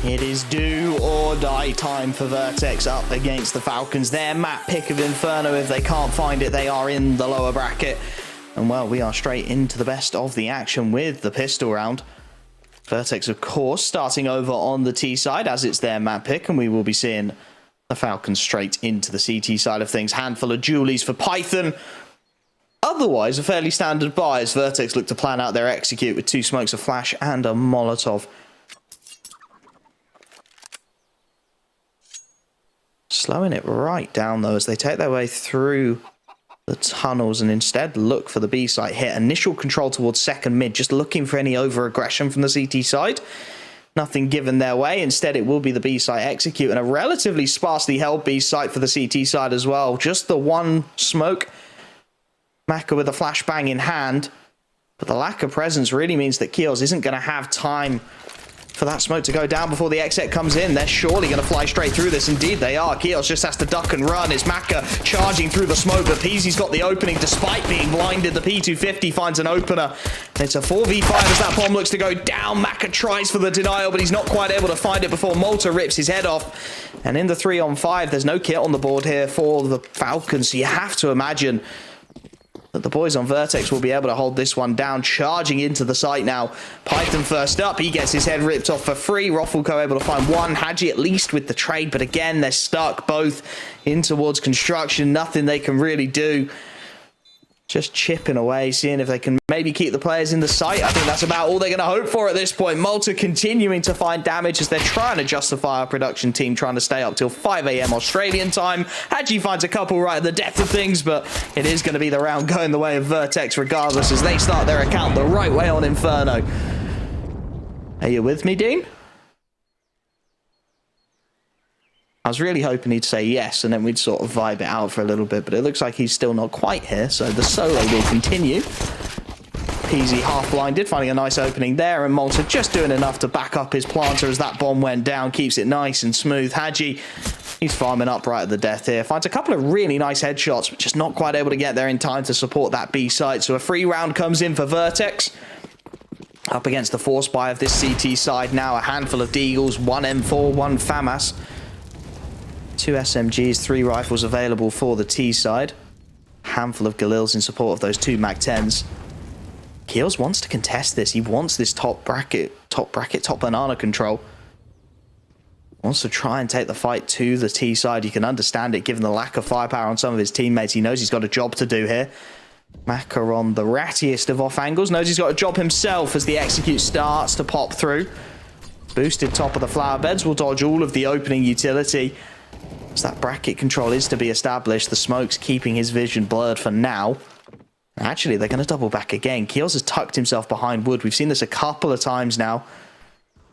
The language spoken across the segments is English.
It is do or die time for VERTEX up against the Falcons. Their map pick of Inferno. If they can't find it, they are in the lower bracket. And well, we are straight into the best of the action with the pistol round. VERTEX, of course, starting over on the T side as it's their map pick, and we will be seeing the Falcons straight into the CT side of things. Handful of Julies for Python. Otherwise, a fairly standard buy as VERTEX look to plan out their execute with 2 smokes, a flash, and a Molotov. Slowing it right down, though, as they take their way through the tunnels and instead look for the B site hit. Initial control towards second mid, just looking for any over-aggression from the CT side. Nothing given their way. Instead, it will be the B site execute and a relatively sparsely held B site for the CT side as well. Just the one smoke. Maka with a flashbang in hand. But the lack of presence really means that Keels isn't going to have time for that smoke to go down before the exit comes in. They're surely going to fly straight through this. Indeed, they are. Keels just has to duck and run. It's Maka charging through the smoke, but Peasy's got the opening despite being blinded. The P250 finds an opener. It's a 4v5 as that bomb looks to go down. Maka tries for the denial, but he's not quite able to find it before Malta rips his head off. And in the 3-on-5, there's no kit on the board here for the Falcons. So you have to imagine that the boys on VERTEX will be able to hold this one down. Charging into the site now. Python first up. He gets his head ripped off for free. Roflko able to find one. hAdji at least with the trade, but again, they're stuck both in towards construction. Nothing they can really do. Just chipping away, seeing if they can maybe keep the players in the site. I think that's about all they're going to hope for at this point. Malta continuing to find damage as they're trying to justify our production team, trying to stay up till 5 AM Australian time. hAdji finds a couple right at the depth of things, but it is going to be the round going the way of VERTEX regardless as they start their account the right way on Inferno. Are you with me, Dean? I was really hoping he'd say yes, and then we'd sort of vibe it out for a little bit, but it looks like he's still not quite here, so the solo will continue. Peasy half-blinded, finding a nice opening there, and Malta just doing enough to back up his planter as that bomb went down, keeps it nice and smooth. hAdji, he's farming up right at the death here, finds a couple of really nice headshots, but just not quite able to get there in time to support that B site, so a free round comes in for VERTEX. Up against the force buy of this CT side now, a handful of Deagles, 1 M4, 1 FAMAS. 2 SMGs, 3 rifles available for the T side. Handful of Galils in support of those 2 Mag-10s. Keels wants to contest this. He wants this top banana control. Wants to try and take the fight to the T side. You can understand it given the lack of firepower on some of his teammates. He knows he's got a job to do here. Maka on the rattiest of off angles. Knows he's got a job himself as the execute starts to pop through. Boosted top of the flower beds will dodge all of the opening utility. As that bracket control is to be established, the smoke's keeping his vision blurred for now. Actually, they're going to double back again. Keels has tucked himself behind wood. We've seen this a couple of times now.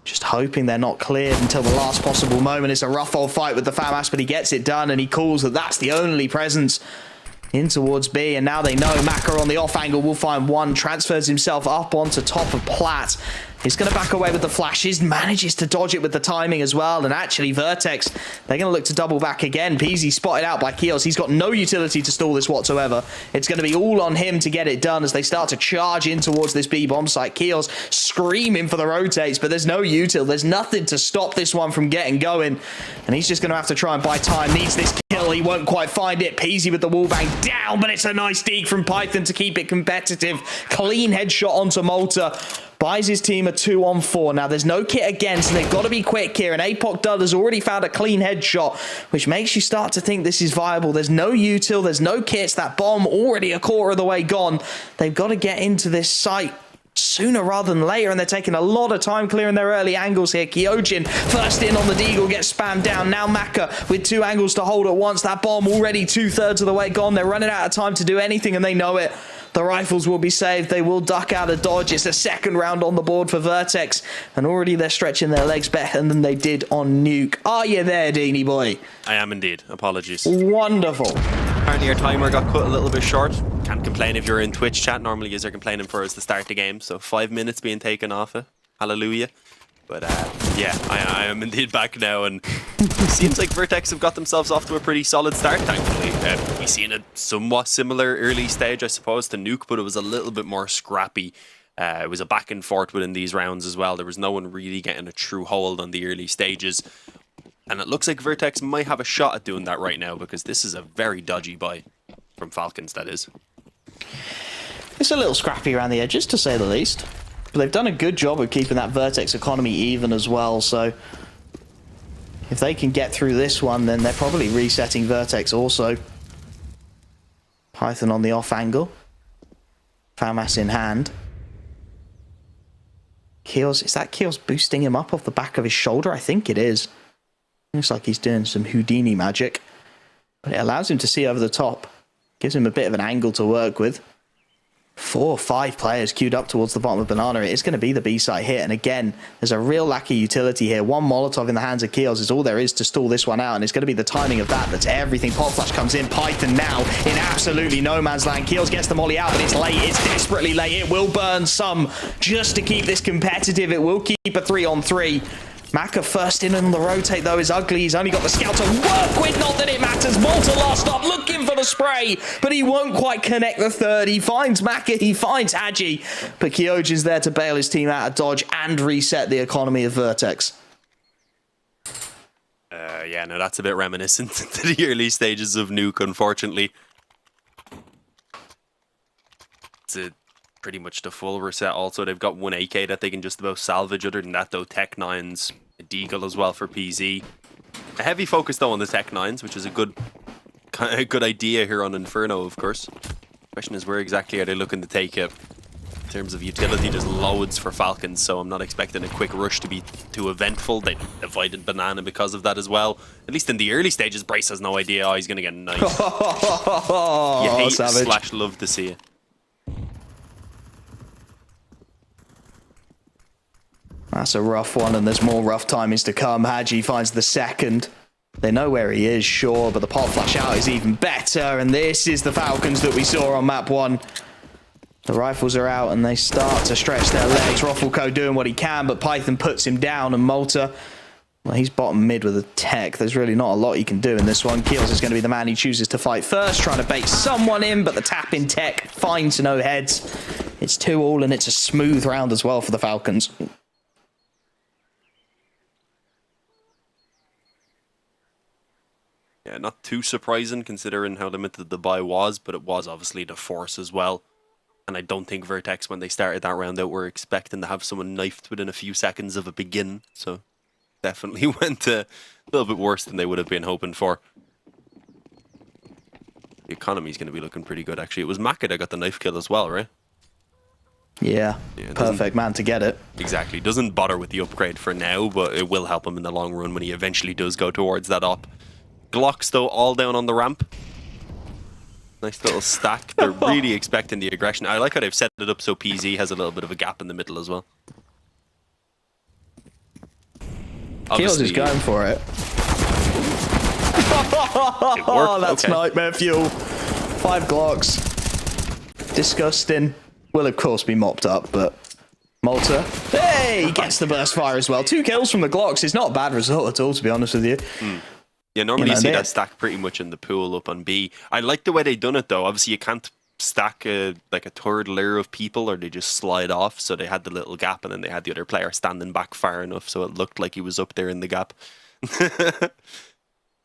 Just hoping they're not cleared until the last possible moment. It's a rough old fight with the FAMAS, but he gets it done, and he calls that that's the only presence in towards B, and now they know Maka on the off angle will find one, transfers himself up onto top of Plat. He's going to back away with the flashes, manages to dodge it with the timing as well, and actually VERTEX, they're going to look to double back again. Peasy spotted out by Keels. He's got no utility to stall this whatsoever. It's going to be all on him to get it done as they start to charge in towards this B bomb site. Keels screaming for the rotates, but there's no util. There's nothing to stop this one from getting going, and he's just going to have to try and buy time. Needs this kill. He won't quite find it. Peasy with the wallbang down, but it's a nice deke from Python to keep it competitive. Clean headshot onto Malta. Buys his team a 2-on-4. Now, there's no kit again, so they've got to be quick here. And Apoc Dud has already found a clean headshot, which makes you start to think this is viable. There's no util, there's no kits. That bomb already a quarter of the way gone. They've got to get into this site sooner rather than later, and they're taking a lot of time clearing their early angles here. Kyojin first in on the Deagle, gets spammed down. Now Maka with 2 angles to hold at once. That bomb already 2/3 of the way gone. They're running out of time to do anything, and they know it. The rifles will be saved. They will duck out of dodge. It's a second round on the board for VERTEX, and already they're stretching their legs better than they did on Nuke. Are you there, Deanie boy? I am indeed. Apologies. Wonderful. Apparently your timer got cut a little bit short. Can't complain if you're in Twitch chat. Normally you're complaining for us to start the game, so 5 minutes being taken off it. Hallelujah. But yeah, I am indeed back now, and it seems like VERTEX have got themselves off to a pretty solid start, thankfully. We've seen a somewhat similar early stage, I suppose, to Nuke, but it was a little bit more scrappy. It was a back and forth within these rounds as well. There was no one really getting a true hold on the early stages. And it looks like VERTEX might have a shot at doing that right now, because this is a very dodgy buy from Falcons, that is. It's a little scrappy around the edges, to say the least. But they've done a good job of keeping that VERTEX economy even as well, so if they can get through this one, then they're probably resetting VERTEX also. Python on the off angle. FAMAS in hand. Keels, is that Keels boosting him up off the back of his shoulder? I think it is. Looks like he's doing some Houdini magic. But it allows him to see over the top. Gives him a bit of an angle to work with. 4 or 5 players queued up towards the bottom of Banana. It is going to be the B-side hit. And again, there's a real lack of utility here. One Molotov in the hands of Keels is all there is to stall this one out. And it's going to be the timing of that that's everything. Pop Flash comes in. Python now in absolutely no man's land. Keels gets the molly out, but it's late. It's desperately late. It will burn some just to keep this competitive. It will keep a 3-on-3. Maka first in on the rotate, though, is ugly. He's only got the scout to work with. Not that it matters. Malta last stop, looking for the spray, but he won't quite connect the third. He finds Maka, he finds hAdji, but Kyojin's there to bail his team out of dodge and reset the economy of VERTEX. Yeah, no, that's a bit reminiscent to the early stages of Nuke, unfortunately. It's pretty much the full reset. Also, they've got 1 AK that they can just about salvage. Other than that, though, Tech 9s, a Deagle as well for PZ. A heavy focus, though, on the Tech 9s, which is a good idea here on Inferno, of course. Question is, where exactly are they looking to take it? In terms of utility, there's loads for Falcons, so I'm not expecting a quick rush to be too eventful. They avoided Banana because of that as well. At least in the early stages, Bryce has no idea he's going to get knifed. You hate / love to see it. That's a rough one, and there's more rough timings to come. hAdji finds the second. They know where he is, sure, but the pop flash out is even better, and this is the Falcons that we saw on map 1. The rifles are out, and they start to stretch their legs. Roflko doing what he can, but Python puts him down, and Malta, well, he's bottom mid with a tech. There's really not a lot he can do in this one. Keels is going to be the man he chooses to fight first, trying to bait someone in, but the tap in tech finds no heads. It's 2-all, and it's a smooth round as well for the Falcons. Yeah, not too surprising considering how limited the buy was, but it was obviously the force as well. And I don't think VERTEX, when they started that round out, were expecting to have someone knifed within a few seconds of a begin. So definitely went a little bit worse than they would have been hoping for. The economy is going to be looking pretty good, actually. It was Maka that got the knife kill as well, right? Yeah, perfect man to get it. Exactly. Doesn't bother with the upgrade for now, but it will help him in the long run when he eventually does go towards that up. Glocks, though, all down on the ramp. Nice little stack. They're really expecting the aggression. I like how they've set it up so PZ has a little bit of a gap in the middle as well. Keels is going for it. It worked. Oh, that's okay. Nightmare fuel. 5 Glocks. Disgusting. Will, of course, be mopped up, but Malta. Hey, he gets the burst fire as well. 2 kills from the Glocks is not a bad result at all, to be honest with you. Yeah, normally you see that stack pretty much in the pool up on B. I like the way they done it, though. Obviously, you can't stack like a third layer of people, or they just slide off. So they had the little gap, and then they had the other player standing back far enough so it looked like he was up there in the gap.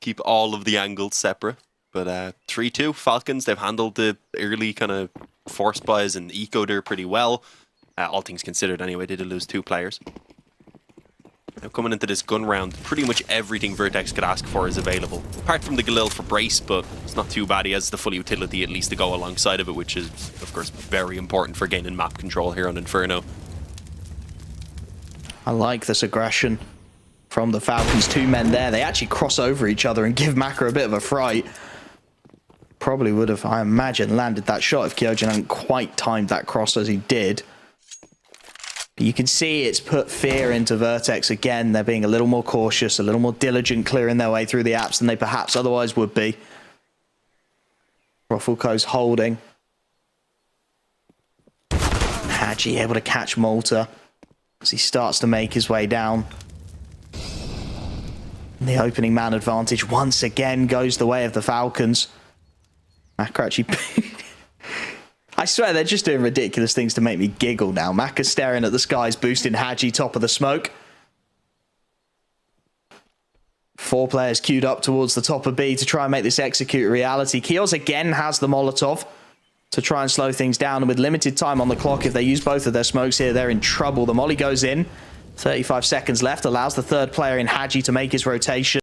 Keep all of the angles separate. But 3-2 Falcons. They've handled the early kind of force buys and eco there pretty well. All things considered, anyway. They did lose 2 players. Now coming into this gun round, pretty much everything VERTEX could ask for is available. Apart from the Galil for Brace, but it's not too bad. He has the full utility at least to go alongside of it, which is, of course, very important for gaining map control here on Inferno. I like this aggression from the Falcons. 2 men there. They actually cross over each other and give Maka a bit of a fright. Probably would have, I imagine, landed that shot if Kyojin hadn't quite timed that cross as he did. You can see it's put fear into VERTEX again. They're being a little more cautious, a little more diligent, clearing their way through the apps than they perhaps otherwise would be. Roflko's holding. hAdji able to catch Malta as he starts to make his way down. And the opening man advantage once again goes the way of the Falcons. Maka actually... I swear they're just doing ridiculous things to make me giggle now. Maka staring at the skies, boosting hAdji top of the smoke. 4 players queued up towards the top of B to try and make this execute a reality. Keels again has the Molotov to try and slow things down. And with limited time on the clock, if they use both of their smokes here, they're in trouble. The molly goes in. 35 seconds left. Allows the third player in hAdji to make his rotation.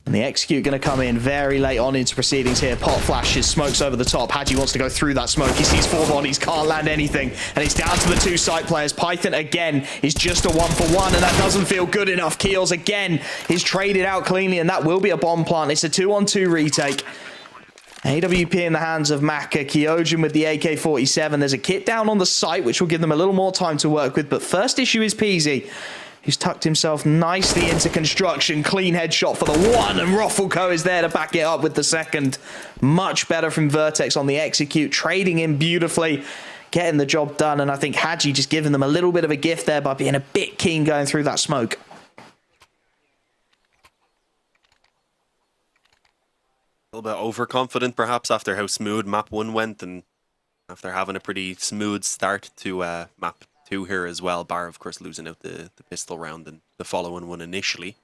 And the execute going to come in very late on into proceedings here. Pot flashes, smokes over the top. hAdji wants to go through that smoke. He sees 4 bodies, can't land anything. And it's down to the 2 site players. Python again is just a 1-for-1, and that doesn't feel good enough. Keels again is traded out cleanly, and that will be a bomb plant. It's a 2-on-2 retake. AWP in the hands of Maka. Kyojin with the AK-47. There's a kit down on the site, which will give them a little more time to work with. But first issue is Peasy, who's tucked himself nicely into construction. Clean headshot for the 1, and Roflko is there to back it up with the second. Much better from VERTEX on the execute, trading in beautifully, getting the job done. And I think hAdji just giving them a little bit of a gift there by being a bit keen going through that smoke. A little bit overconfident, perhaps, after how smooth map 1 went, and after having a pretty smooth start to map 2 here as well, bar of course losing out the pistol round and the following one initially.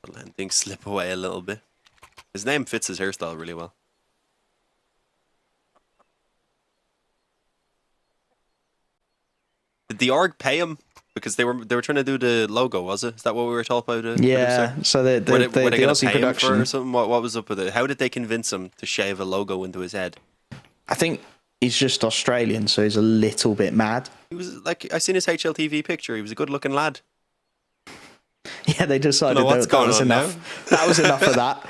But letting things slip away a little bit. His name fits his hairstyle really well. Did the org pay him? Because they were trying to do the logo, was it? Is that what we were talking about? Yeah, so were they the going to Aussie pay him production for or something? What was up with it? How did they convince him to shave a logo into his head? I think he's just Australian, so he's a little bit mad. He was like, I seen his HLTV picture. He was a good-looking lad. Yeah, they decided that was enough. That was enough of that.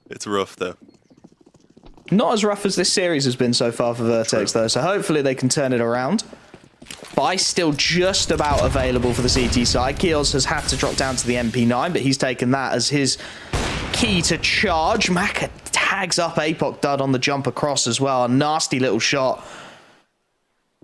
It's rough though. Not as rough as this series has been so far for VERTEX, though, so hopefully they can turn it around. Vice still just about available for the CT side. Keels has had to drop down to the MP9, but he's taken that as his key to charge. Maka tags up Apoc Dud on the jump across as well. A nasty little shot.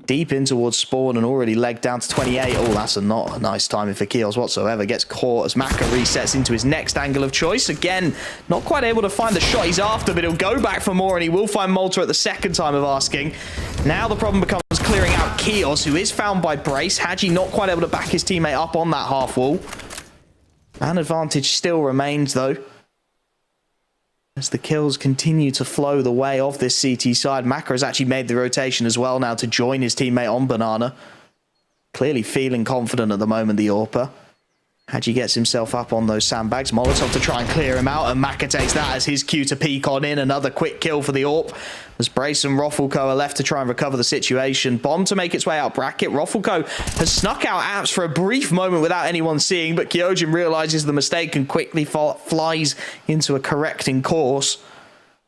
Deep in towards spawn and already legged down to 28. Oh, that's not a nice timing for Keels whatsoever. Gets caught as Maka resets into his next angle of choice. Again, not quite able to find the shot he's after, but he'll go back for more, and he will find Malta at the second time of asking. Now the problem becomes clearing out Keels, who is found by Brace. hAdji not quite able to back his teammate up on that half wall. Man advantage still remains, though, as the kills continue to flow the way of this CT side. Maka has actually made the rotation as well now to join his teammate on Banana. Clearly feeling confident at the moment, the AWPer. hAdji gets himself up on those sandbags. Molotov to try and clear him out, and Maka takes that as his cue to peek on in. Another quick kill for the AWP. As Brace and Roflko are left to try and recover the situation. Bomb to make its way out bracket. Roflko has snuck out apps for a brief moment without anyone seeing, but Kyojin realizes the mistake and quickly flies into a correcting course,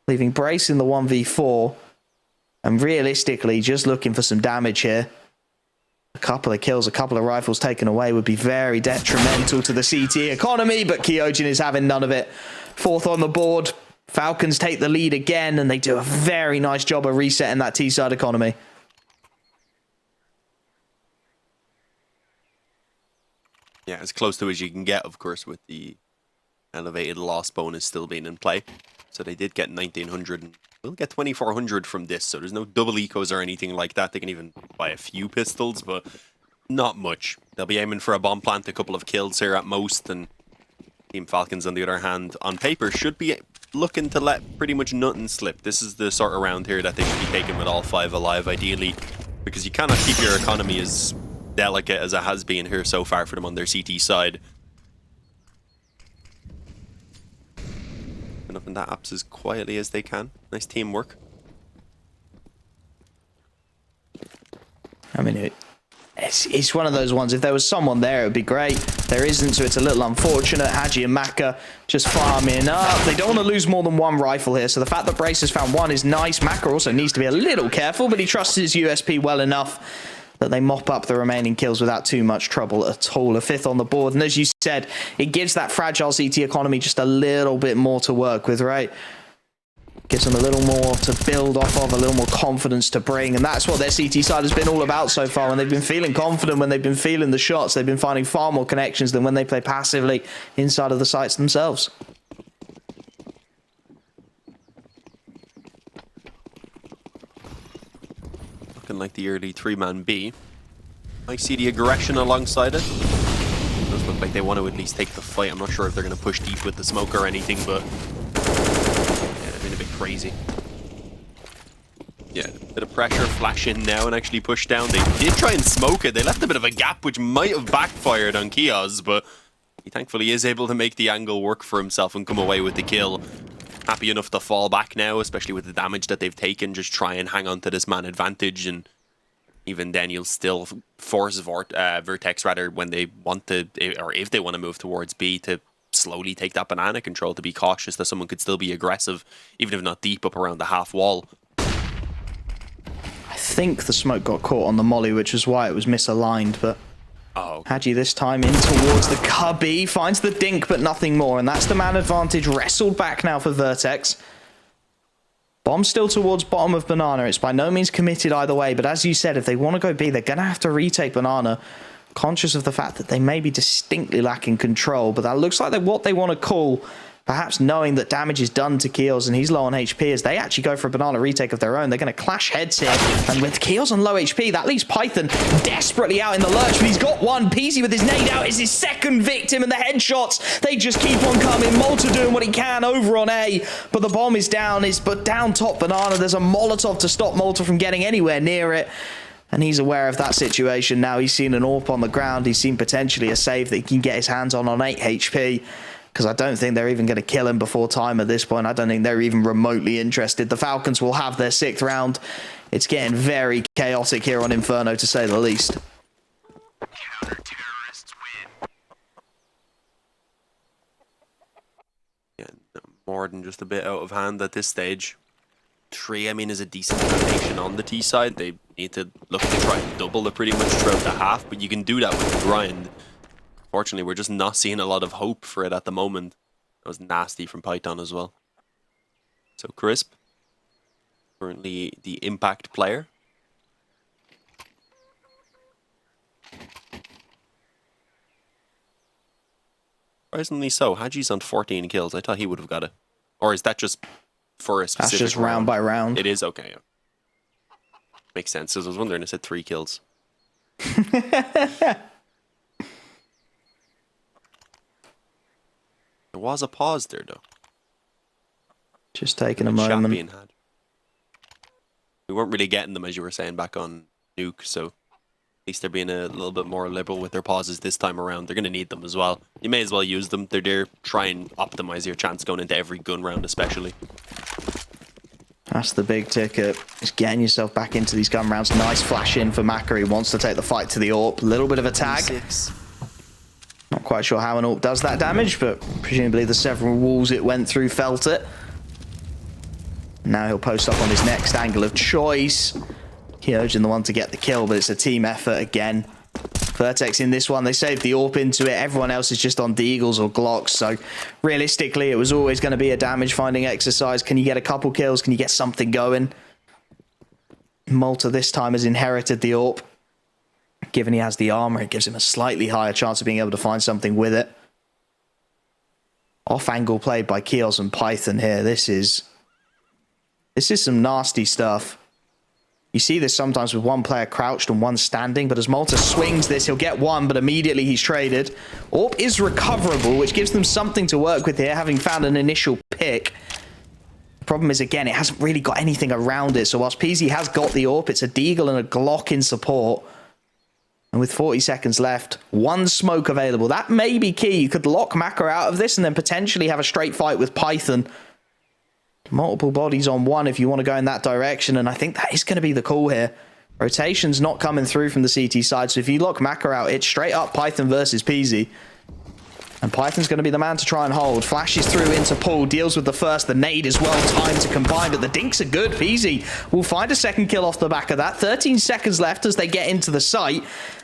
leaving Brace in the 1v4. And realistically, just looking for some damage here. A couple of kills, a couple of rifles taken away would be very detrimental to the CT economy, but Kyojin is having none of it. 4th on the board. Falcons take the lead again, and they do a very nice job of resetting that T-side economy. Yeah, as close to as you can get, of course, with the elevated loss bonus still being in play. So they did get 1900, and we'll get 2400 from this, so there's no double ecos or anything like that. They can even buy a few pistols, but not much. They'll be aiming for a bomb plant, a couple of kills here at most, and Team Falcons, on the other hand, on paper, should be looking to let pretty much nothing slip. This is the sort of round here that they should be taking with all 5 alive, ideally, because you cannot keep your economy as delicate as it has been here so far for them on their CT side. And up in that apps as quietly as they can. Nice teamwork. I mean, it's one of those ones, if there was someone there, it would be great. There isn't, so it's a little unfortunate. hAdji and Maka just farming up. They don't want to lose more than 1 rifle here, so the fact that Brace has found 1 is nice. Maka also needs to be a little careful, but he trusts his USP well enough that they mop up the remaining kills without too much trouble at all. A 5th on the board, and as you said, it gives that fragile CT economy just a little bit more to work with, right? Gives them a little more to build off of, a little more confidence to bring, and that's what their CT side has been all about so far. When they've been feeling confident, when they've been feeling the shots, they've been finding far more connections than when they play passively inside of the sites themselves. like the early 3-man B. I see the aggression alongside it. It does look like they want to at least take the fight. I'm not sure if they're going to push deep with the smoke or anything, but yeah, they're being a bit crazy. Yeah, a bit of pressure, flash in now and actually push down. They did try and smoke it. They left a bit of a gap, which might have backfired on Kioz, but he thankfully is able to make the angle work for himself and come away with the kill. Happy enough to fall back now, especially with the damage that they've taken. Just try and hang on to this man advantage, and even then you'll still force VERTEX rather when they want to, or if they want to move towards B, to slowly take that banana control, to be cautious that someone could still be aggressive, even if not deep up around the half wall. I think the smoke got caught on the molly, which is why it was misaligned, but hAdji this time in towards the cubby, finds the dink, but nothing more, and that's the man advantage wrestled back now for VERTEX. Bomb still towards bottom of banana. It's by no means committed either way, but as you said, if they want to go B, they're going to have to retake banana, conscious of the fact that they may be distinctly lacking control, but that looks like what they want to call, perhaps knowing that damage is done to Keels and he's low on HP, as they actually go for a banana retake of their own. They're going to clash heads here, and with Keels on low HP, that leaves Python desperately out in the lurch, but he's got one. Peasy with his nade out is his second victim, and the headshots, they just keep on coming. Malta doing what he can over on A, but the bomb is down. But down top banana, there's a Molotov to stop Malta from getting anywhere near it. And he's aware of that situation now. He's seen an AWP on the ground. He's seen potentially a save that he can get his hands on 8 HP. Because I don't think they're even going to kill him before time at this point. I don't think they're even remotely interested. The Falcons will have their 6th round. It's getting very chaotic here on Inferno, to say the least. Yeah, more than just a bit out of hand at this stage. 3, I mean, is a decent foundation on the T side. They need to look to try and double it pretty much throughout the half, but you can do that with the grind. Fortunately, we're just not seeing a lot of hope for it at the moment. That was nasty from Python as well. So Crisp, currently the impact player. Surprisingly so. hAdji's on 14 kills. I thought he would have got it. Or is that just for a specific That's just round by round. It is? Okay, yeah. Makes sense. I was wondering, it said 3 kills. There was a pause there, though. Just taking a moment. Being had. We weren't really getting them, as you were saying, back on Nuke, so at least they're being a little bit more liberal with their pauses this time around. They're going to need them as well. You may as well use them. They're there. Try and optimize your chance going into every gun round, especially. That's the big ticket. Just getting yourself back into these gun rounds. Nice flash in for Macquarie. Wants to take the fight to the AWP. A little bit of a tag. 6. Not quite sure how an AWP does that damage, but presumably the several walls it went through felt it. Now he'll post up on his next angle of choice. Kyojin the one to get the kill, but it's a team effort again. VERTEX in this one, they saved the AWP into it. Everyone else is just on Deagles or Glocks, so realistically it was always going to be a damage finding exercise. Can you get a couple kills? Can you get something going? Malta this time has inherited the AWP. Given he has the armor, it gives him a slightly higher chance of being able to find something with it. Off angle played by Keels and Python here. This is some nasty stuff. You see this sometimes with one player crouched and one standing, but as Malta swings this, he'll get one, but immediately he's traded. AWP is recoverable, which gives them something to work with here, having found an initial pick. The problem is, again, it hasn't really got anything around it, so whilst PZ has got the AWP, it's a Deagle and a Glock in support. And with 40 seconds left, one smoke available. That may be key. You could lock Macro out of this and then potentially have a straight fight with Python. Multiple bodies on one if you want to go in that direction, and I think that is going to be the call here. Rotation's not coming through from the CT side, so if you lock Macro out, it's straight up Python versus Peasy. And Python's going to be the man to try and hold. Flashes through into Paul, deals with the first. The nade is well timed to combine, but the dinks are good. Peasy will find a second kill off the back of that. 13 seconds left as they get into the site.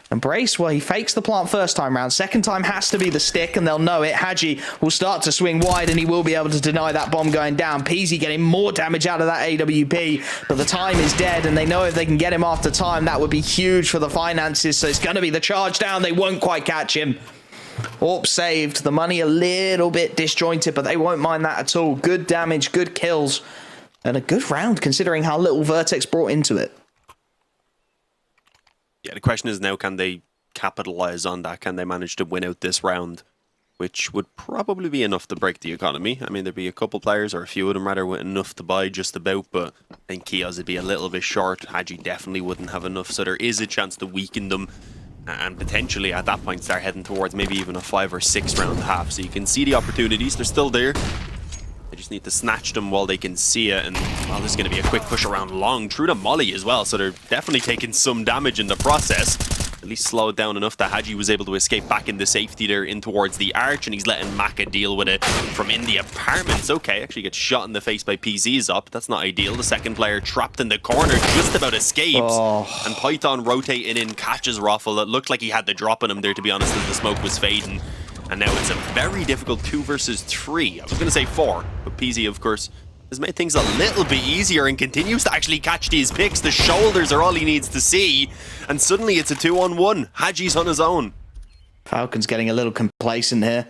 And Brace, well, he fakes the plant first time round. Second time has to be the stick, and they'll know it. hAdji will start to swing wide, and he will be able to deny that bomb going down. Peasy getting more damage out of that AWP, but the time is dead, and they know if they can get him after time, that would be huge for the finances. So it's going to be the charge down. They won't quite catch him. AWP saved. The money a little bit disjointed, but they won't mind that at all. Good damage, good kills, and a good round considering how little VERTEX brought into it. Yeah, the question is now, can they capitalize on that? Can they manage to win out this round? Which would probably be enough to break the economy. I mean, there'd be a couple players, or a few of them rather, with enough to buy just about, but I think kiosk would be a little bit short. hAdji definitely wouldn't have enough, so there is a chance to weaken them and potentially at that point start heading towards maybe even a 5 or 6 round half. So you can see the opportunities, they're still there. They just need to snatch them while they can see it, and well, there's going to be a quick push around long through the molly as well, so they're definitely taking some damage in the process. At least slow it down enough that hAdji was able to escape back into safety there in towards the arch, and he's letting Maka deal with it from in the apartments. Okay, actually gets shot in the face by PZ's up. That's not ideal. The second player trapped in the corner just about escapes. And Python rotating in catches Rofl. It looked like he had the drop on him there, to be honest, as the smoke was fading. And now it's a very difficult 2 versus 3. I was going to say 4, but PZ, of course, has made things a little bit easier and continues to actually catch these picks. The shoulders are all he needs to see, and suddenly it's a 2-on-1. hAdji's on his own. Falcons getting a little complacent here,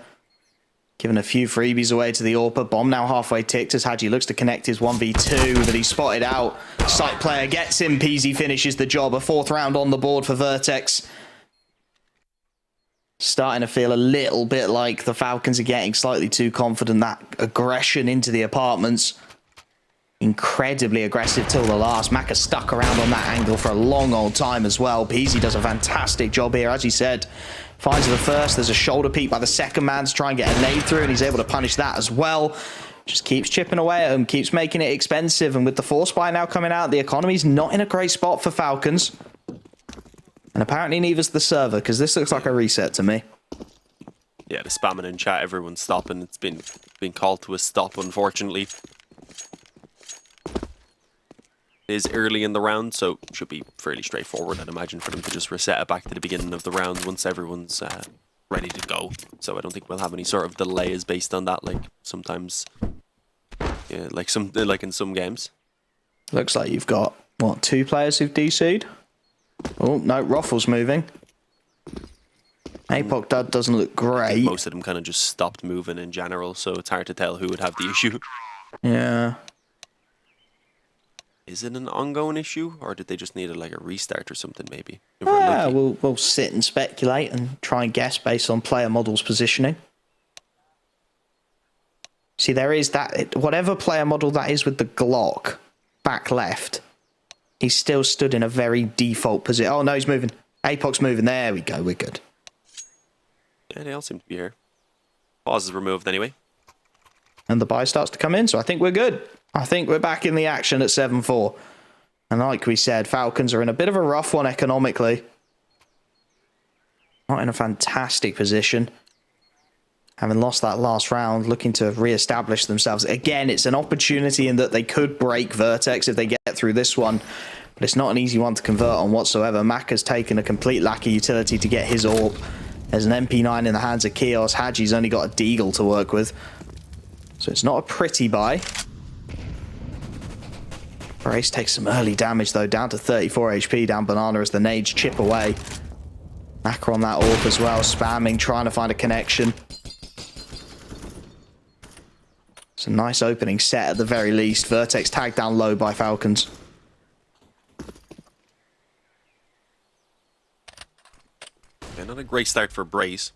giving a few freebies away to the AWPer. Bomb now halfway ticked as hAdji looks to connect his 1v2, but he's spotted out. Site player gets him. PZ finishes the job. A 4th round on the board for VERTEX. Starting to feel a little bit like the Falcons are getting slightly too confident. That aggression into the apartments. Incredibly aggressive till the last. Maka stuck around on that angle for a long old time as well. PZ does a fantastic job here. As he said, finds the first. There's a shoulder peek by the second man to try and get a nade through, and he's able to punish that as well. Just keeps chipping away at him, keeps making it expensive. And with the force buy now coming out, the economy's not in a great spot for Falcons. And apparently neither's the server, because this looks like a reset to me. Yeah, the spamming in chat, everyone's stopping. It's been called to a stop, unfortunately. It is early in the round, so it should be fairly straightforward, I'd imagine, for them to just reset it back to the beginning of the round once everyone's ready to go. So I don't think we'll have any sort of delays based on that, like sometimes, yeah, like in some games. Looks like you've got, what, 2 players who've DC'd? Oh, no, Rofl's moving. Apoc doesn't look great. Most of them kind of just stopped moving in general, so it's hard to tell who would have the issue. Yeah. Is it an ongoing issue, or did they just need a restart or something, maybe? Yeah, we'll sit and speculate and try and guess based on player models positioning. See, there is that, whatever player model that is with the Glock back left, he's still stood in a very default position. Oh, no, he's moving. Apoc's moving. There we go. We're good. Yeah, they all seem to be here. Pause is removed anyway. And the buy starts to come in, so I think we're good. I think we're back in the action at 7-4. And like we said, Falcons are in a bit of a rough one economically. Not in a fantastic position. Having lost that last round, looking to re-establish themselves. Again, it's an opportunity in that they could break VERTEX if they get through this one. But it's not an easy one to convert on whatsoever. Maka's taken a complete lack of utility to get his AWP. There's an MP9 in the hands of kiosk. hAdji's only got a deagle to work with. So it's not a pretty buy. Brace takes some early damage though, down to 34 HP down Banana as the nades chip away. Maka on that AWP as well, spamming, trying to find a connection. It's a nice opening set at the very least. VERTEX tagged down low by Falcons. Yeah, not a great start for Brace.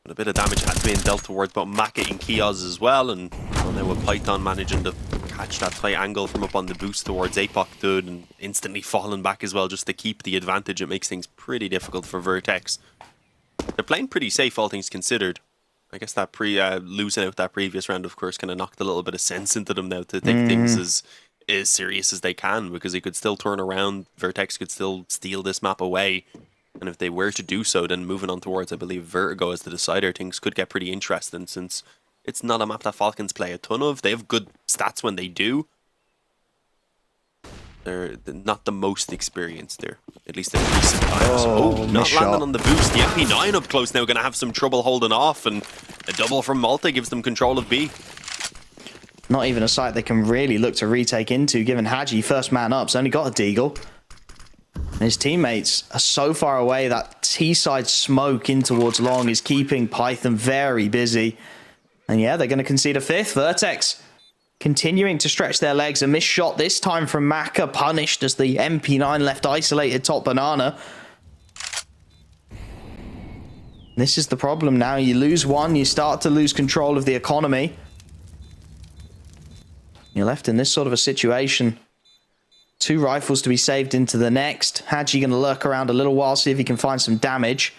But a bit of damage had been dealt towards both Maka and Kiosk as well, and well, now with Python managing to catch that tight angle from up on the boost towards Apoc dude and instantly falling back as well just to keep the advantage. It makes things pretty difficult for VERTEX. They're playing pretty safe, all things considered. I guess that losing out that previous round, of course, kind of knocked a little bit of sense into them now to take things as serious as they can, because they could still turn around. VERTEX could still steal this map away. And if they were to do so, then moving on towards, I believe, Vertigo as the decider, things could get pretty interesting, since it's not a map that Falcons play a ton of. They have good stats when they do. They're not the most experienced there, at least in recent times. Oh, not landing on the boost. The MP9 up close now, going to have some trouble holding off, and a double from Malta gives them control of B. Not even a site they can really look to retake into, given hAdji, first man up's only got a deagle. And his teammates are so far away that T-side smoke in towards long is keeping Python very busy. And yeah, they're going to concede a fifth. VERTEX continuing to stretch their legs. A missed shot this time from Maka, punished as the MP9 left isolated top banana. This is the problem now. You lose one, you start to lose control of the economy. You're left in this sort of a situation. 2 rifles to be saved into the next. hAdji going to lurk around a little while, see if he can find some damage.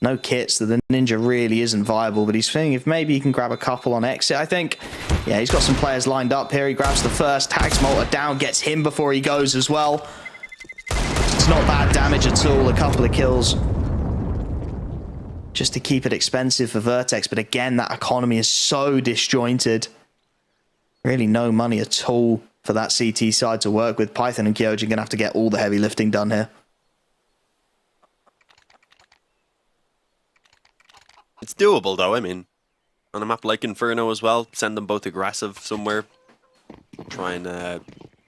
No kits, so the Ninja really isn't viable, but he's thinking if maybe he can grab a couple on exit, I think. Yeah, he's got some players lined up here. He grabs the first, tags Malta down, gets him before he goes as well. It's not bad damage at all, a couple of kills. Just to keep it expensive for VERTEX, but again, that economy is so disjointed. Really no money at all for that CT side to work with. Python and hAdji are going to have to get all the heavy lifting done here. It's doable, though. I mean, on a map like Inferno as well, send them both aggressive somewhere. Try and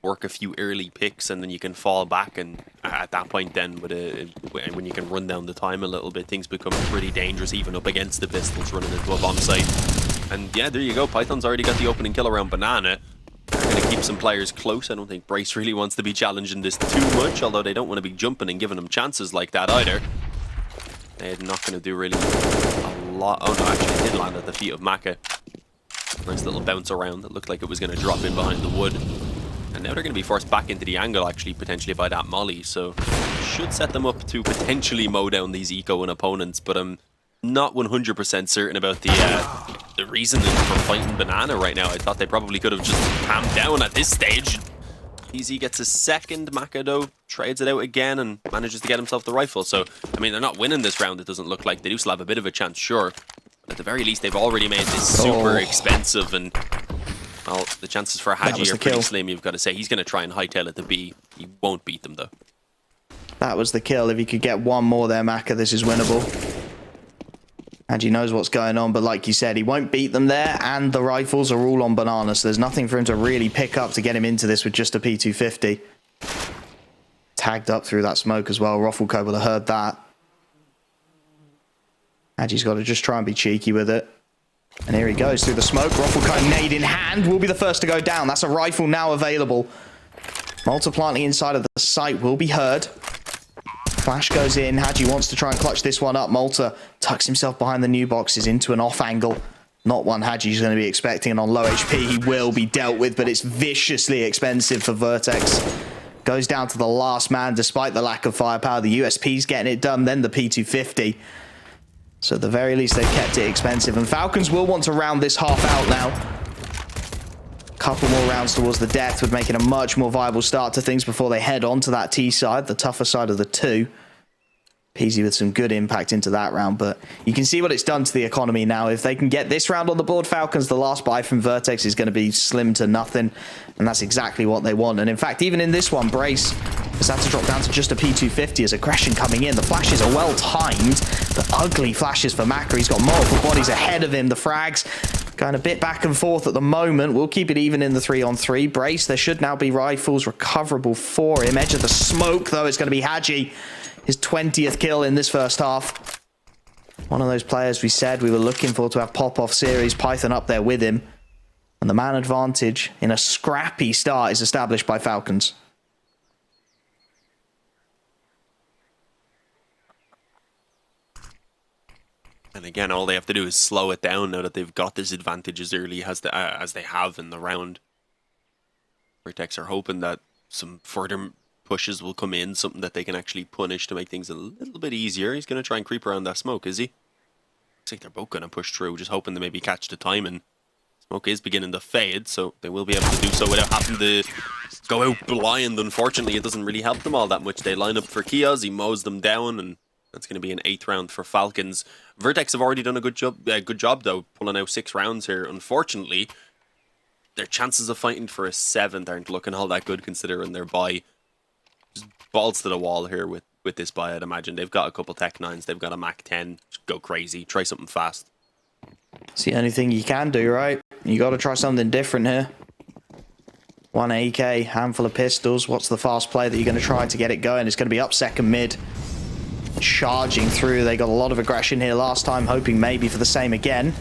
work a few early picks, and then you can fall back. And at that point, then, when you can run down the time a little bit, things become pretty dangerous, even up against the pistols running into a bomb site. And yeah, there you go. Python's already got the opening kill around Banana. They're going to keep some players close. I don't think Brace really wants to be challenging this too much, although they don't want to be jumping and giving them chances like that either. They're not going to do really a lot. Oh no, actually they did land at the feet of Maka. Nice little bounce around. It looked like it was going to drop in behind the wood. And now they're going to be forced back into the angle, actually, potentially by that molly. So should set them up to potentially mow down these eco and opponents. But I'm not 100% certain about the reasoning for fighting Banana right now. I thought they probably could have just calmed down at this stage. Easy gets a second. Maka, though, trades it out again and manages to get himself the rifle. So, I mean, they're not winning this round, it doesn't look like. They do still have a bit of a chance, sure. But at the very least, they've already made this super expensive. And, well, the chances for hAdji are pretty slim, you've got to say. He's going to try and hightail it to B. He won't beat them, though. That was the kill. If he could get one more there, Maka, this is winnable. hAdji knows what's going on, but like you said, he won't beat them there, and the rifles are all on Banana, so there's nothing for him to really pick up to get him into this with just a P250. Tagged up through that smoke as well. Roflko would have heard that. hAdji's got to just try and be cheeky with it. And here he goes through the smoke. Roflko, nade in hand, will be the first to go down. That's a rifle now available. Malta planting inside of the site will be heard. Flash goes in. hAdji wants to try and clutch this one up. Malta tucks himself behind the new boxes into an off angle. Not one hAdji's going to be expecting, and on low HP he will be dealt with, but it's viciously expensive for VERTEX. Goes down to the last man despite the lack of firepower. The USP's getting it done, then the P250. So at the very least they've kept it expensive, and Falcons will want to round this half out now. Couple more rounds towards the death would make it a much more viable start to things before they head on to that T side, the tougher side of the two. Peasy with some good impact into that round, but you can see what it's done to the economy now. If they can get this round on the board, Falcons, the last buy from VERTEX is going to be slim to nothing, and that's exactly what they want. And in fact, even in this one, Brace has had to drop down to just a P250 as aggression coming in. The flashes are well timed, but ugly flashes for Maka. He's got multiple bodies ahead of him. The frags going a bit back and forth at the moment. We'll keep it even in the 3-on-3. Brace, there should now be rifles recoverable for him. Edge of the smoke, though, it's going to be hAdji. His 20th kill in this first half. One of those players we said we were looking for to have pop-off series. Python up there with him. And the man advantage in a scrappy start is established by Falcons. And again, all they have to do is slow it down now that they've got this advantage as early as they have in the round. VERTEX are hoping that some further pushes will come in, something that they can actually punish to make things a little bit easier. He's going to try and creep around that smoke, is he? Looks like they're both going to push through, just hoping to maybe catch the timing. Smoke is beginning to fade, so they will be able to do so without having to go out blind. Unfortunately, it doesn't really help them all that much. They line up for Kias, he mows them down, and that's going to be an 8th round for Falcons. VERTEX have already done a good job though, pulling out 6 rounds here. Unfortunately, their chances of fighting for a 7th aren't looking all that good considering their buy. Just balls to the wall here with this buy, I'd imagine. They've got a couple Tech 9s, they've got a Mac 10. Just go crazy, try something fast. It's the only thing you can do, right? You got to try something different here. 1 AK, handful of pistols. What's the fast play that you're going to try to get it going? It's going to be up second mid. Charging through. They got a lot of aggression here last time, hoping maybe for the same again.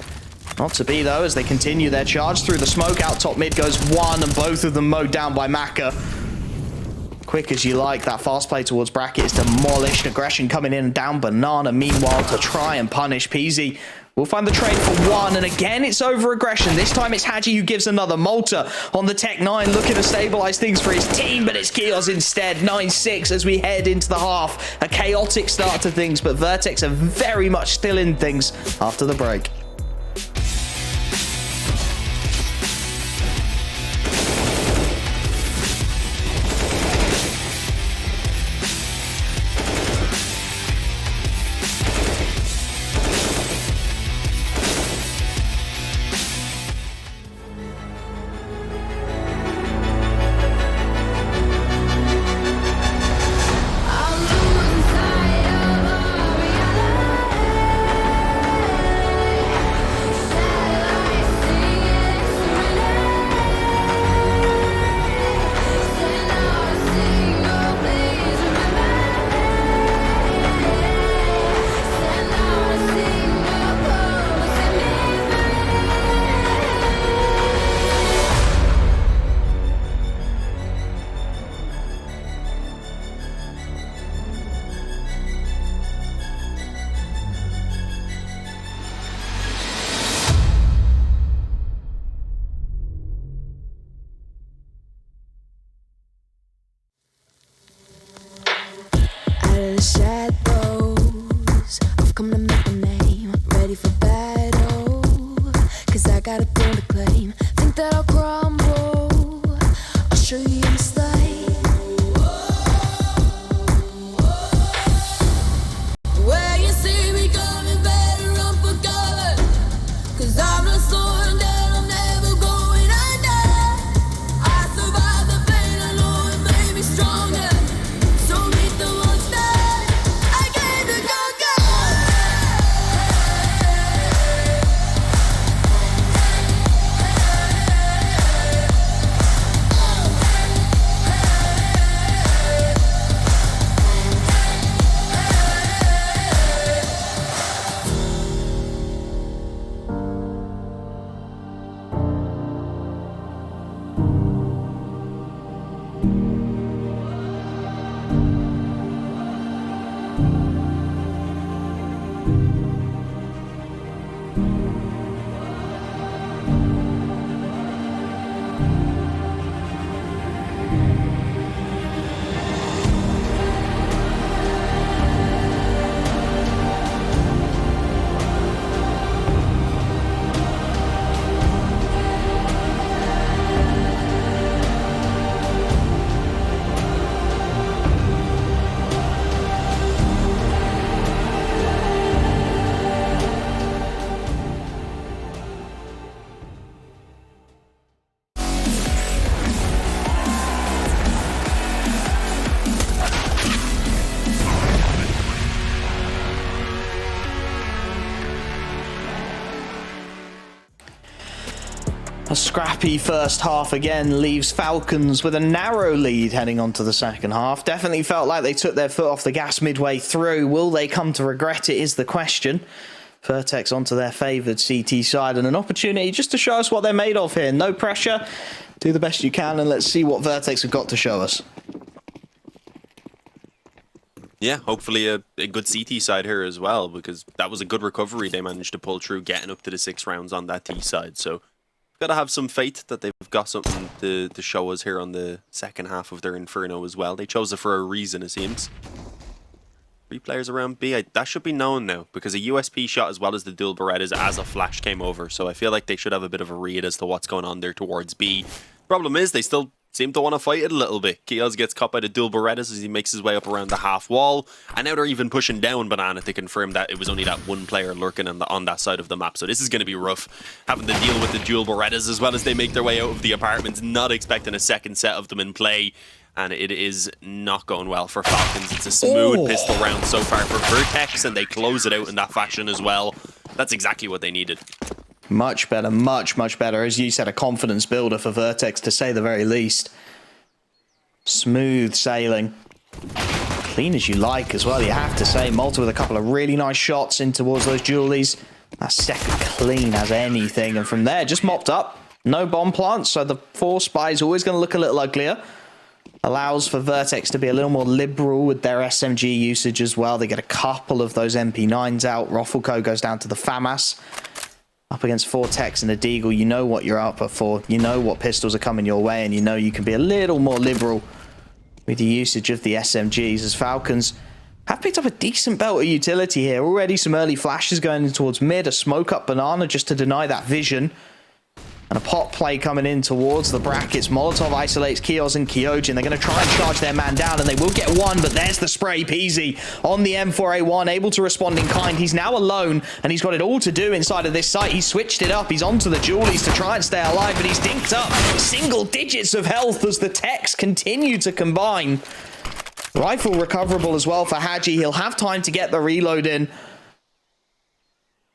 Not to be, though, as they continue their charge through the smoke. Out top mid goes one, and both of them mowed down by Maka. Quick as you like, that fast play towards Bracket is demolished. Aggression coming in and down Banana, meanwhile, to try and punish peasy. We'll find the trade for one, and again, it's over aggression. This time, it's hAdji who gives another. Malta on the Tech 9, looking to stabilize things for his team, but it's Kios instead. 9-6 as we head into the half. A chaotic start to things, but VERTEX are very much still in things after the break. Shadows, I've come to make a name. Ready for battle, cause I got a thing to claim. Think that I'll crumble, I'll show you your mistake. Where you see me coming, better run for cover, cause I'm not slowing down, I'm never going under. I survived the pain, I know it made me stronger. So meet the monster I came to conquer. A scrappy first half again leaves Falcons with a narrow lead heading on to the second half. Definitely felt like they took their foot off the gas midway through. Will they come to regret it is the question. VERTEX onto their favoured CT side, and an opportunity just to show us what they're made of here. No pressure. Do the best you can, and let's see what VERTEX have got to show us. Yeah, hopefully a good CT side here as well, because that was a good recovery they managed to pull through, getting up to the 6 rounds on that T side. So got to have some faith that they've got something to show us here on the second half of their Inferno as well. They chose it for a reason, it seems. 3 players around B. That should be known now, because a USP shot as well as the dual Berettas as a flash came over. So I feel like they should have a bit of a read as to what's going on there towards B. Problem is, they still seem to want to fight it a little bit. Kios gets caught by the dual Berettas as he makes his way up around the half wall. And now they're even pushing down Banana to confirm that it was only that one player lurking on that side of the map. So this is going to be rough, having to deal with the dual Berettas as well as they make their way out of the apartments, not expecting a second set of them in play. And it is not going well for Falcons. It's a smooth pistol round so far for VERTEX, and they close it out in that fashion as well. That's exactly what they needed. Much better, much better. As you said, a confidence builder for VERTEX, to say the very least. Smooth sailing. Clean as you like as well, you have to say. Malta with a couple of really nice shots in towards those Julies. That second clean as anything. And from there, just mopped up. No bomb plants, so the 4 spies always going to look a little uglier. Allows for VERTEX to be a little more liberal with their SMG usage as well. They get a couple of those MP9s out. Roflko goes down to the FAMAS. Up against VERTEX and a Deagle, you know what you're up for. You know what pistols are coming your way, and you know you can be a little more liberal with the usage of the SMGs, as Falcons have picked up a decent belt of utility here. Already some early flashes going in towards mid, a smoke up banana just to deny that vision. And a pot play coming in towards the brackets. Molotov isolates Kios and Kyojin. They're going to try and charge their man down, and they will get one, but there's the spray. Peasy on the M4A1, able to respond in kind. He's now alone, and he's got it all to do inside of this site. He switched it up. He's onto the Julies to try and stay alive, but he's dinked up single digits of health as the techs continue to combine. Rifle recoverable as well for hAdji. He'll have time to get the reload in.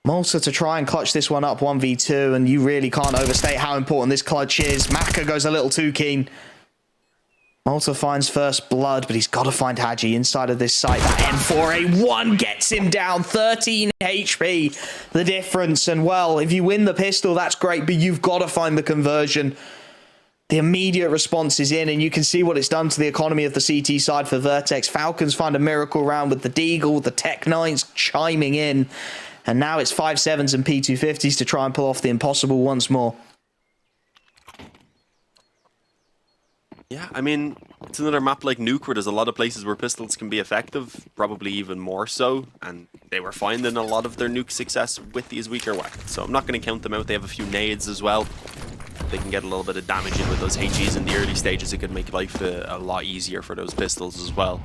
Malta to try and clutch this one up 1v2, and you really can't overstate how important this clutch is. Maka goes a little too keen. Malta finds first blood, but he's got to find hAdji inside of this site. That M4A1 gets him down, 13 HP, the difference. And well, if you win the pistol, that's great, but you've got to find the conversion. The immediate response is in, and you can see what it's done to the economy of the CT side for VERTEX. Falcons find a miracle round with the Deagle, the Tech 9s chiming in. And now it's 5.7s and P250s to try and pull off the impossible once more. Yeah, I mean, it's another map like Nuke where there's a lot of places where pistols can be effective, probably even more so, and they were finding a lot of their Nuke success with these weaker weapons, so I'm not going to count them out. They have a few nades as well. They can get a little bit of damage in with those hAdjis in the early stages. It could make life a lot easier for those pistols as well.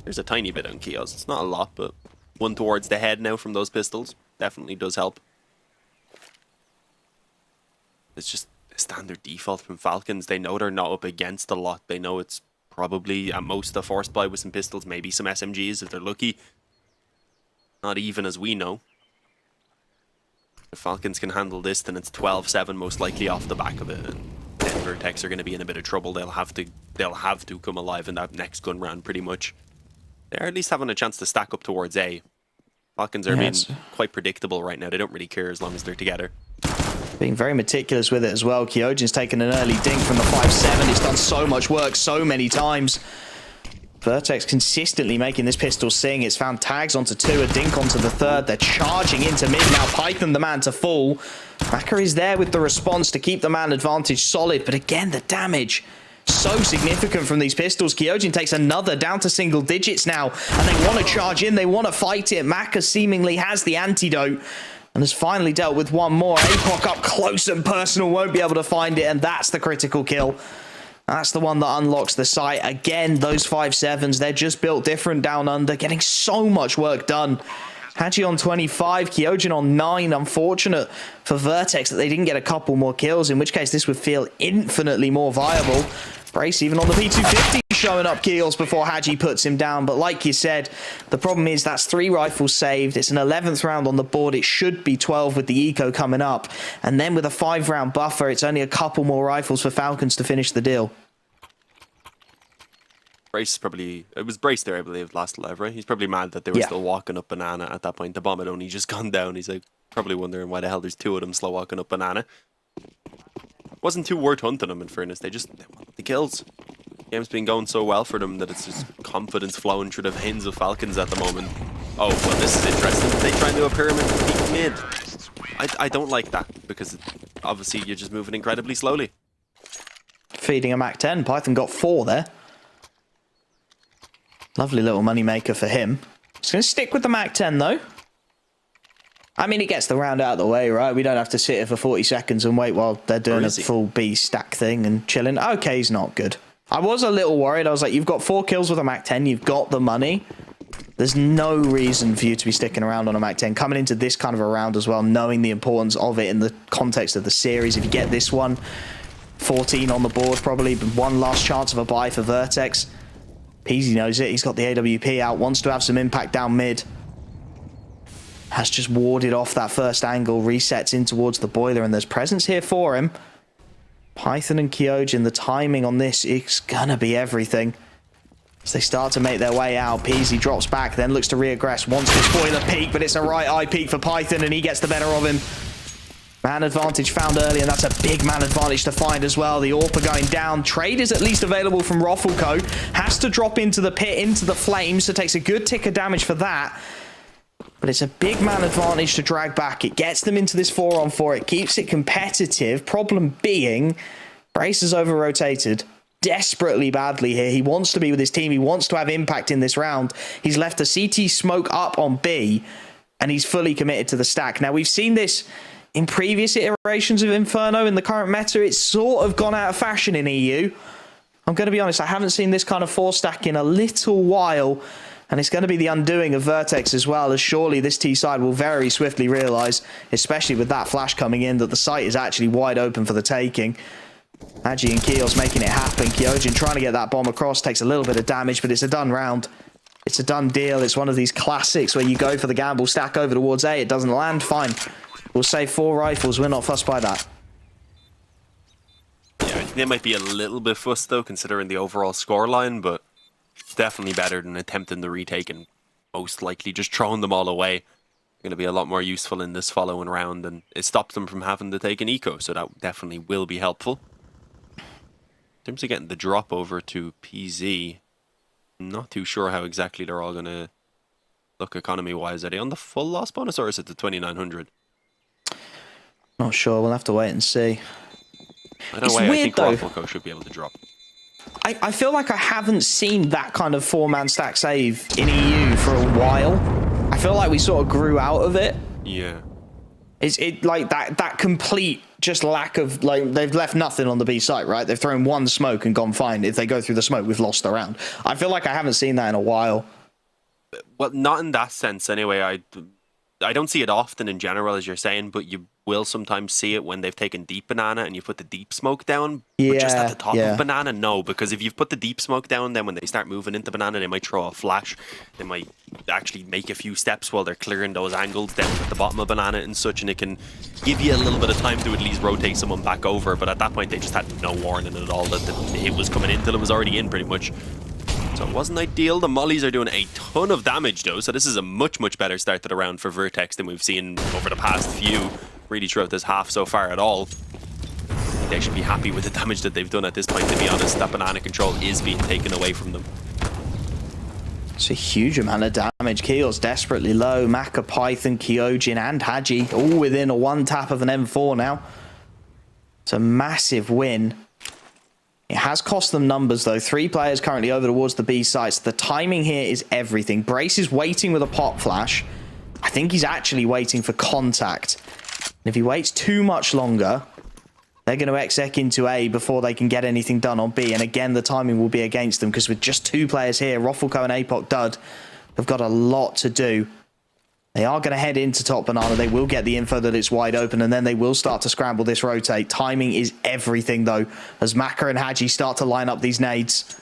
There's a tiny bit on Kios. It's not a lot, but one towards the head now from those pistols definitely does help. It's just a standard default from Falcons. They know they're not up against a lot. They know it's probably at most a force buy with some pistols, maybe some SMGs if they're lucky. Not even as we know. If Falcons can handle this, then it's 12-7 most likely off the back of it. And then VERTEX are going to be in a bit of trouble. They'll have to come alive in that next gun round pretty much. They're at least having a chance to stack up towards A. Falcons are being quite predictable right now. They don't really care as long as they're together. Being very meticulous with it as well. Kyojin's taken an early dink from the 5.7. He's done so much work so many times. VERTEX consistently making this pistol sing. It's found tags onto 2, a dink onto the 3rd. They're charging into mid now. Python the man to fall. Maka is there with the response to keep the man advantage solid. But again, the damage so significant from these pistols. Kyojin takes another down to single digits now, and they want to charge in. They want to fight it. Maka seemingly has the antidote and has finally dealt with one more. APOC up close and personal, won't be able to find it, and that's the critical kill. That's the one that unlocks the site. Again, those 5.7s, they're just built different down under, getting so much work done. hAdji on 25, Kyojin on 9. Unfortunate for VERTEX that they didn't get a couple more kills, in which case this would feel infinitely more viable. Brace even on the P250 showing up kills before hAdji puts him down. But like you said, the problem is that's 3 rifles saved. It's an 11th round on the board. It should be 12 with the eco coming up. And then with a 5-round buffer, it's only a couple more rifles for Falcons to finish the deal. Brace probably, it was Brace there, I believe, last live, right? He's probably mad that they were still walking up Banana at that point. The bomb had only just gone down. He's like probably wondering why the hell there's 2 of them slow walking up Banana. Wasn't too worth hunting them, in fairness. They wanted the kills. Game's been going so well for them that it's just confidence flowing through the veins of Falcons at the moment. Oh, well, this is interesting. They try and do a pyramid peak mid. I don't like that, because obviously you're just moving incredibly slowly. Feeding a Mac 10. Python got 4 there. Lovely little moneymaker for him. Just going to stick with the Mac 10, though. I mean, it gets the round out of the way, right? We don't have to sit here for 40 seconds and wait while they're doing a full B stack thing and chilling. Okay, he's not good. I was a little worried. I was like, you've got 4 kills with a Mac 10. You've got the money. There's no reason for you to be sticking around on a Mac 10. Coming into this kind of a round as well, knowing the importance of it in the context of the series. If you get this one, 14 on the board, probably one last chance of a buy for VERTEX. Peasy knows it. He's got the AWP out, wants to have some impact down mid. Has just warded off that first angle, resets in towards the boiler, and there's presence here for him. Python and Kyojin, the timing on this is gonna be everything. As they start to make their way out, Peasy drops back, then looks to reaggress, wants to spoil a peek, but it's a right eye peek for Python, and he gets the better of him. Man advantage found early, and that's a big man advantage to find as well. The AWP are going down. Trade is at least available from Roflko. Has to drop into the pit, into the flames, so takes a good tick of damage for that. But it's a big man advantage to drag back. It gets them into this 4-on-4. It keeps it competitive. Problem being, Brace is over-rotated desperately badly here. He wants to be with his team. He wants to have impact in this round. He's left a CT smoke up on B, and he's fully committed to the stack. Now, we've seen this in previous iterations of Inferno. In the current meta, it's sort of gone out of fashion in EU. I'm going to be honest, I haven't seen this kind of 4-stack in a little while, and it's going to be the undoing of VERTEX as well, as surely this T side will very swiftly realise, especially with that flash coming in, that the site is actually wide open for the taking. hAdji and Keel's making it happen. Kyojin trying to get that bomb across, takes a little bit of damage, but it's a done round. It's a done deal. It's one of these classics where you go for the gamble, stack over towards A, it doesn't land, fine. We'll save 4 rifles, we're not fussed by that. Yeah, I think they might be a little bit fussed though, considering the overall scoreline, but it's definitely better than attempting the retake and most likely just throwing them all away. Going to be a lot more useful in this following round, and it stops them from having to take an eco, so that definitely will be helpful. In terms of getting the drop over to PZ, I'm not too sure how exactly they're all going to look economy-wise. Are they on the full loss bonus, or is it the 2,900? Not sure, we'll have to wait and see. Either way, I think Roflko should be able to drop. I feel like I haven't seen that kind of 4-man stack save in EU for a while. I feel like we sort of grew out of it. Yeah. It's like that complete just lack of, like, they've left nothing on the B site, right? They've thrown one smoke and gone fine. If they go through the smoke, we've lost the round. I feel like I haven't seen that in a while. Well, not in that sense anyway. I don't see it often in general, as you're saying, but you will sometimes see it when they've taken deep banana and you put the deep smoke down. Yeah, but just at the top of banana, no, because if you've put the deep smoke down, then when they start moving into banana, they might throw a flash. They might actually make a few steps while they're clearing those angles down at the bottom of banana and such, and it can give you a little bit of time to at least rotate someone back over. But at that point, they just had no warning at all that the hit was coming in till it was already in, pretty much. So it wasn't ideal. The mollies are doing a ton of damage though, so this is a much, much better start to the round for VERTEX than we've seen over the past few, really throughout this half so far at all. I think they should be happy with the damage that they've done at this point, to be honest. That banana control is being taken away from them. It's a huge amount of damage. Keel's desperately low. Maka, Python, Kyojin, and hAdji all within a one tap of an M4 now. It's a massive win. It has cost them numbers, though. 3 players currently over towards the B sites. The timing here is everything. Brace is waiting with a pop flash. I think he's actually waiting for contact. And if he waits too much longer, they're going to exec into A before they can get anything done on B. And again, the timing will be against them, because with just 2 players here, Roflko and Apoc Dud have got a lot to do. They are going to head into top banana. They will get the info that it's wide open, and then they will start to scramble this rotate. Timing is everything, though, as Maka and hAdji start to line up these nades.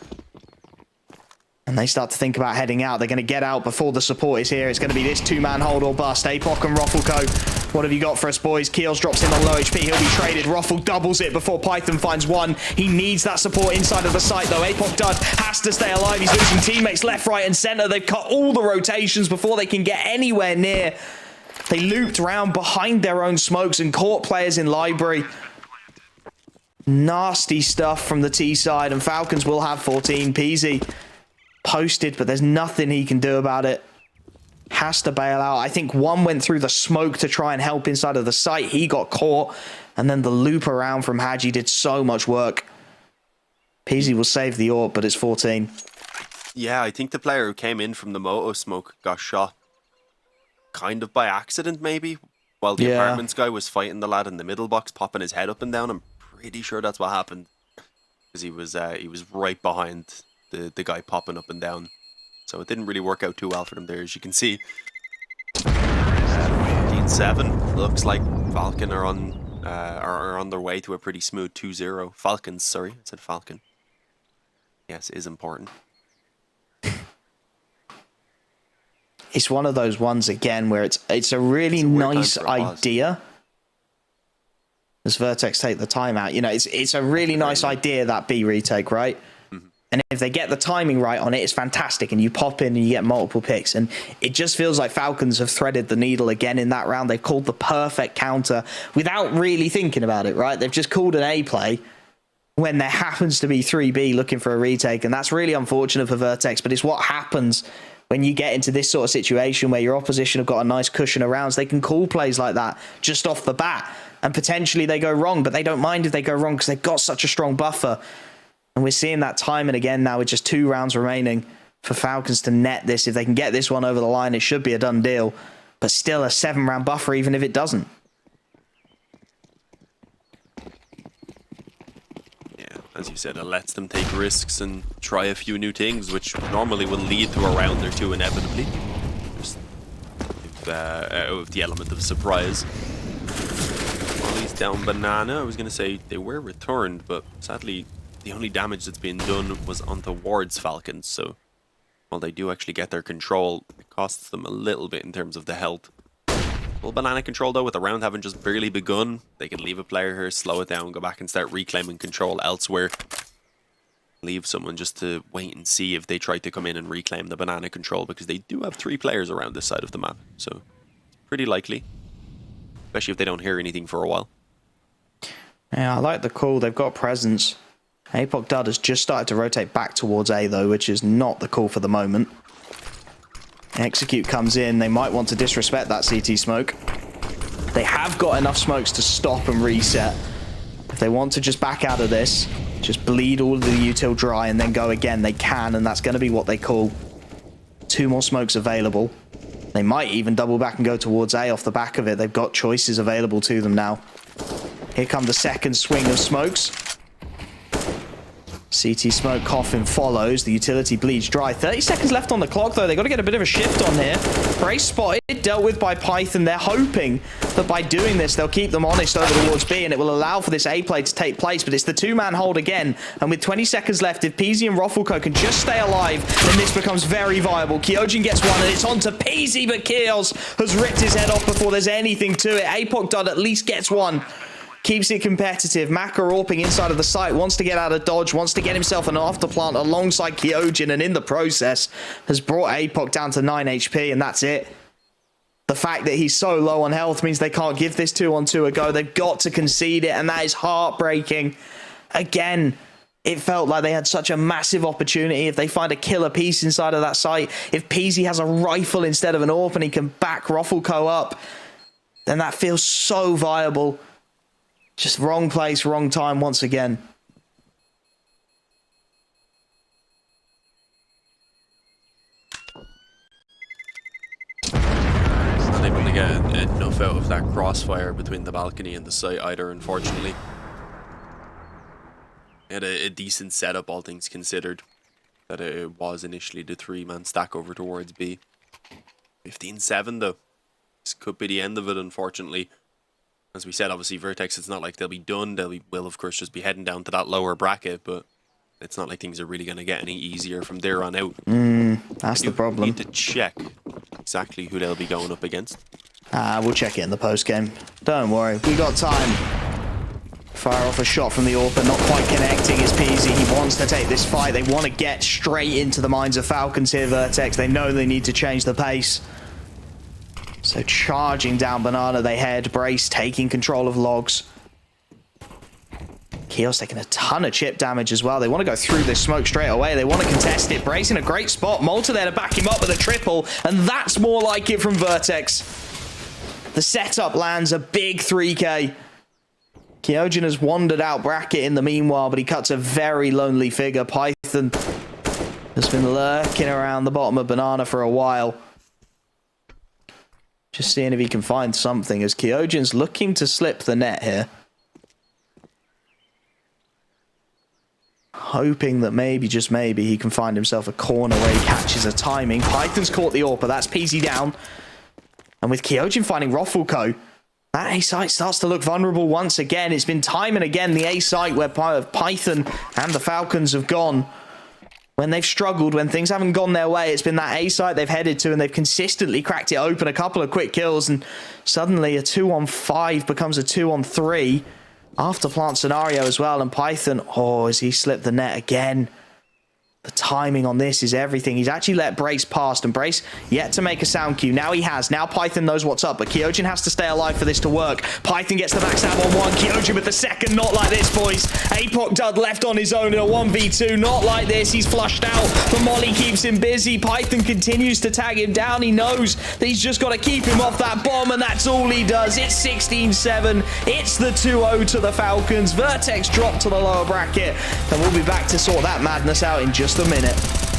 And they start to think about heading out. They're going to get out before the support is here. It's going to be this 2-man hold or bust. Apoc and Roflko, what have you got for us, boys? Keels drops in on low HP. He'll be traded. Roffle doubles it before Python finds one. He needs that support inside of the site, though. Apoc Dud has to stay alive. He's losing teammates left, right, and center. They've cut all the rotations before they can get anywhere near. They looped around behind their own smokes and caught players in library. Nasty stuff from the T side, and Falcons will have 14. Peasy posted, but there's nothing he can do about it. Has to bail out. I think one went through the smoke to try and help inside of the site. He got caught, and then the loop around from hAdji did so much work. Peasy will save the AWP, but it's 14. Yeah, I think the player who came in from the moto smoke got shot kind of by accident, maybe, while the apartments guy was fighting the lad in the middle box, popping his head up and down. I'm pretty sure that's what happened, because he was right behind the guy popping up and down. So it didn't really work out too well for them there, as you can see. 15-7. Looks like Falcon are on their way to a pretty smooth 2-0. Falcons, sorry. I said Falcon. Yes, it is important. It's one of those ones, again, where it's a really nice idea. As VERTEX take the time out. You know, it's a really nice idea, that B retake, right? And if they get the timing right on it, it's fantastic. And you pop in and you get multiple picks. And it just feels like Falcons have threaded the needle again in that round. They've called the perfect counter without really thinking about it, right? They've just called an A play when there happens to be 3B looking for a retake. And that's really unfortunate for VERTEX. But it's what happens when you get into this sort of situation where your opposition have got a nice cushion of rounds. They can call plays like that just off the bat. And potentially they go wrong. But they don't mind if they go wrong because they've got such a strong buffer. And we're seeing that time and again now with just 2 rounds remaining for Falcons to net this. If they can get this one over the line, it should be a done deal. But still a 7-round buffer even if it doesn't. Yeah, as you said, it lets them take risks and try a few new things, which normally will lead to a round or two inevitably. Just the element of surprise. Molly's down banana. I was going to say they were returned, but sadly the only damage that's been done was on towards Falcons, so while they do actually get their control, it costs them a little bit in terms of the health. Full banana control though, with the round having just barely begun, they can leave a player here, slow it down, go back and start reclaiming control elsewhere. Leave someone just to wait and see if they try to come in and reclaim the banana control, because they do have 3 players around this side of the map, so pretty likely, especially if they don't hear anything for a while. Yeah, I like the call. They've got presence. Apoc Dud has just started to rotate back towards A, though, which is not the call for the moment. Execute comes in. They might want to disrespect that CT smoke. They have got enough smokes to stop and reset. If they want to just back out of this, just bleed all of the util dry and then go again, they can, and that's going to be what they call. 2 more smokes available. They might even double back and go towards A off the back of it. They've got choices available to them now. Here come the second swing of smokes. CT smoke, coffin follows. The utility bleeds dry. 30 seconds left on the clock, though. They've got to get a bit of a shift on here. Brace spotted, dealt with by Python. They're hoping that by doing this, they'll keep them honest over towards B, and it will allow for this A play to take place. But it's the 2-man hold again. And with 20 seconds left, if Peasy and Roflko can just stay alive, then this becomes very viable. Kyojin gets one, and it's on to Peasy, but Keels has ripped his head off before there's anything to it. Apoc Dud at least gets one. Keeps it competitive. Maka Orping inside of the site, wants to get out of dodge, wants to get himself an afterplant alongside Kyojin, and in the process has brought Apoc down to 9 HP, and that's it. The fact that he's so low on health means they can't give this 2-on-2 a go. They've got to concede it, and that is heartbreaking. Again, it felt like they had such a massive opportunity. If they find a killer piece inside of that site, if Peasy has a rifle instead of an AWP and he can back Roflko up, then that feels so viable. Just wrong place, wrong time once again. Not able to get enough out of that crossfire between the balcony and the site either, unfortunately. They had a decent setup, all things considered. That it was initially the 3-man stack over towards B. 15-7 though. This could be the end of it, unfortunately. As we said, obviously, VERTEX, it's not like they'll be done. Will, of course, just be heading down to that lower bracket, but it's not like things are really going to get any easier from there on out. That's the problem. Need to check exactly who they'll be going up against. We'll check it in the post-game. Don't worry, we got time. Fire off a shot from the AWP, not quite connecting is Peasy. He wants to take this fight. They want to get straight into the minds of Falcons here, VERTEX. They know they need to change the pace. So charging down banana, they head. Brace taking control of logs. Keels taking a ton of chip damage as well. They want to go through this smoke straight away. They want to contest it. Brace in a great spot. Malta there to back him up with a triple. And that's more like it from VERTEX. The setup lands a big 3K. Kyojin has wandered out bracket in the meanwhile, but he cuts a very lonely figure. Python has been lurking around the bottom of banana for a while. Just seeing if he can find something as Kyojin's looking to slip the net here. Hoping that maybe, just maybe, he can find himself a corner where he catches a timing. Python's caught the AWP, that's Peasy down. And with Kyojin finding Roflko, that A site starts to look vulnerable once again. It's been time and again the A site where Python and the Falcons have gone. When they've struggled, when things haven't gone their way, it's been that A site they've headed to, and they've consistently cracked it open, a couple of quick kills, and suddenly a 2-on-5 becomes a 2-on-3 after plant scenario as well. And Python, oh, has he slipped the net again? The timing on this is everything. He's actually let Brace past, and Brace yet to make a sound cue. Now he has. Now Python knows what's up, but Kyojin has to stay alive for this to work. Python gets the backstab on one. Kyojin with the second. Not like this, boys. Apoc Dud left on his own in a 1v2. Not like this. He's flushed out. The molly keeps him busy. Python continues to tag him down. He knows that he's just got to keep him off that bomb, and that's all he does. It's 16-7. It's the 2-0 to the Falcons. VERTEX dropped to the lower bracket, and we'll be back to sort that madness out in just a minute.